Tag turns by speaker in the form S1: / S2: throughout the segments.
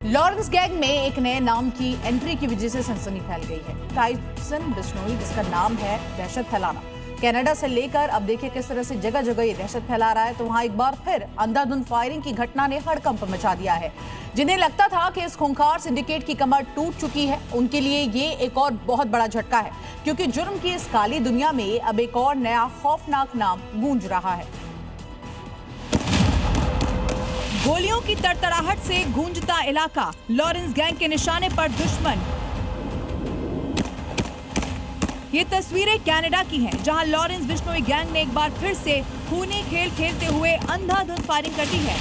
S1: Lawrence gang में एक नए नाम की एंट्री की वजह से सनसनी फैल गई है। टाइसन बिश्नोई, जिसका नाम है दहशत फैलाना। कनाडा से लेकर अब देखिए किस तरह से जगह जगह ये दहशत फैला रहा है। तो वहां एक बार फिर अंधाधुंध फायरिंग की घटना ने हड़कंप मचा दिया है। जिन्हें लगता था कि इस खूंखार सिंडिकेट की कमर टूट चुकी है, उनके लिए ये एक और बहुत बड़ा झटका है, क्योंकि जुर्म की इस काली दुनिया में अब एक और नया खौफनाक नाम गूंज रहा है।
S2: गोलियों की तड़तड़ाहट से गूंजता इलाका, लॉरेंस गैंग के निशाने पर दुश्मन। ये तस्वीरें कनाडा की हैं, जहां लॉरेंस बिश्नोई गैंग ने एक बार फिर से खूनी खेल खेलते हुए अंधाधुंध फायरिंग कर दी है।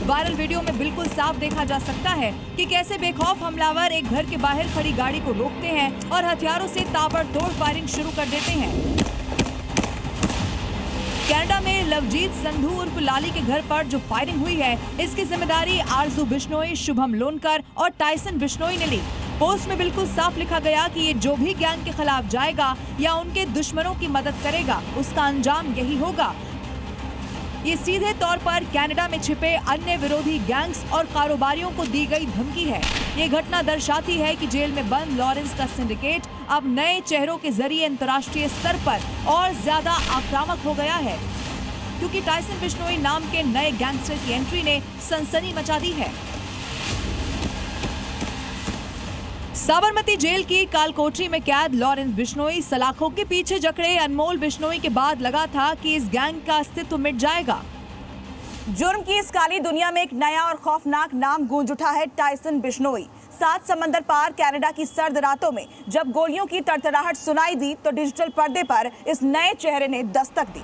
S2: वायरल वीडियो में बिल्कुल साफ देखा जा सकता है कि कैसे बेखौफ हमलावर एक घर के बाहर खड़ी गाड़ी को रोकते हैं और हथियारों से ताबड़तोड़ फायरिंग शुरू कर देते हैं। कनाडा में लवजीत संधू उर्फ लाली के घर पर जो फायरिंग हुई है, इसकी जिम्मेदारी आरजू बिश्नोई, शुभम लोनकर और टाइसन बिश्नोई ने ली। पोस्ट में बिल्कुल साफ लिखा गया कि ये जो भी गैंग के खिलाफ जाएगा या उनके दुश्मनों की मदद करेगा, उसका अंजाम यही होगा। ये सीधे तौर पर कनाडा में छिपे अन्य विरोधी गैंग्स और कारोबारियों को दी गई धमकी है। ये घटना दर्शाती है कि जेल में बंद लॉरेंस का सिंडिकेट अब नए चेहरों के जरिए अंतर्राष्ट्रीय स्तर पर और ज्यादा आक्रामक हो गया है, क्योंकि टाइसन बिश्नोई नाम के नए गैंगस्टर की एंट्री ने सनसनी मचा दी है। साबरमती जेल की कालकोठरी में कैद लॉरेंस बिश्नोई सलाखों के पीछे जकड़े अनमोल बिश्नोई के बाद लगा था कि इस गैंग का अस्तित्व मिट जाएगा।
S1: जुर्म की इस काली दुनिया में एक नया और खौफनाक नाम गूंज उठा है, टाइसन बिश्नोई। 7 समंदर पार कनाडा की सर्द रातों में जब गोलियों की तड़तड़ाहट सुनाई दी, तो डिजिटल पर्दे पर इस नए चेहरे ने दस्तक दी।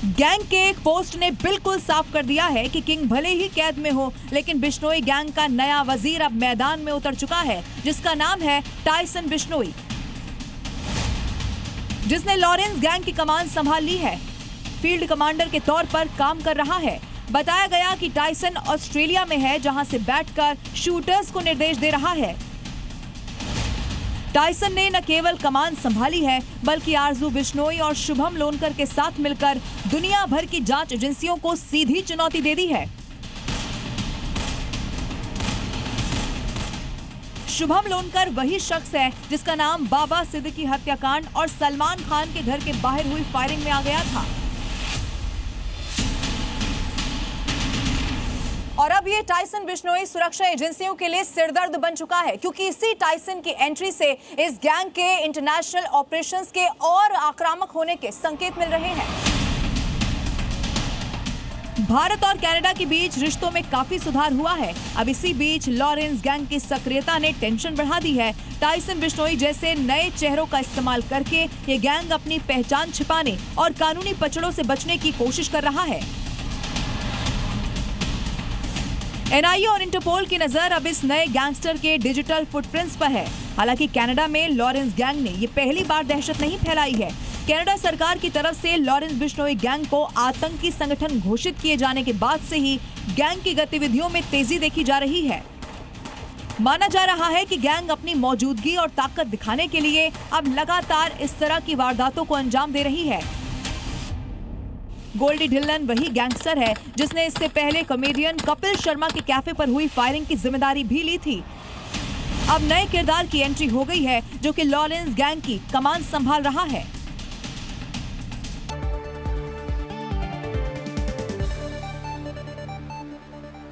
S2: गैंग के एक पोस्ट ने बिल्कुल साफ कर दिया है कि किंग भले ही कैद में हो, लेकिन बिश्नोई गैंग का नया वजीर अब मैदान में उतर चुका है, जिसका नाम है टाइसन बिश्नोई, जिसने लॉरेंस गैंग की कमान संभाल ली है। फील्ड कमांडर के तौर पर काम कर रहा है। बताया गया कि टाइसन ऑस्ट्रेलिया में है, जहां से बैठकर शूटर्स को निर्देश दे रहा है। टाइसन ने न केवल कमान संभाली है, बल्कि आरजू बिश्नोई और शुभम लोनकर के साथ मिलकर दुनिया भर की जांच एजेंसियों को सीधी चुनौती दे दी है। शुभम लोनकर वही शख्स है जिसका नाम बाबा सिद्दीकी हत्याकांड और सलमान खान के घर के बाहर हुई फायरिंग में आ गया था।
S1: और अब ये टाइसन बिश्नोई सुरक्षा एजेंसियों के लिए सिरदर्द बन चुका है, क्योंकि इसी टाइसन की एंट्री से इस गैंग के इंटरनेशनल ऑपरेशंस के और आक्रामक होने के संकेत मिल रहे हैं।
S2: भारत और कनाडा के बीच रिश्तों में काफी सुधार हुआ है। अब इसी बीच लॉरेंस गैंग की सक्रियता ने टेंशन बढ़ा दी है। टाइसन बिश्नोई जैसे नए चेहरों का इस्तेमाल करके ये गैंग अपनी पहचान छिपाने और कानूनी पचड़ों से बचने की कोशिश कर रहा है। एनआईए और इंटरपोल की नजर अब इस नए गैंगस्टर के डिजिटल फुटप्रिंट्स पर है। हालांकि कनाडा में लॉरेंस गैंग ने ये पहली बार दहशत नहीं फैलाई है। कनाडा सरकार की तरफ से लॉरेंस बिश्नोई गैंग को आतंकी संगठन घोषित किए जाने के बाद से ही गैंग की गतिविधियों में तेजी देखी जा रही है। माना जा रहा है कि गैंग अपनी मौजूदगी और ताकत दिखाने के लिए अब लगातार इस तरह की वारदातों को अंजाम दे रही है। गोल्डी ढिल्लन वही गैंगस्टर है जिसने इससे पहले कॉमेडियन कपिल शर्मा के कैफे पर हुई फायरिंग की जिम्मेदारी भी ली थी। अब नए किरदार की एंट्री हो गई है, जो कि लॉरेंस गैंग की कमान संभाल रहा है।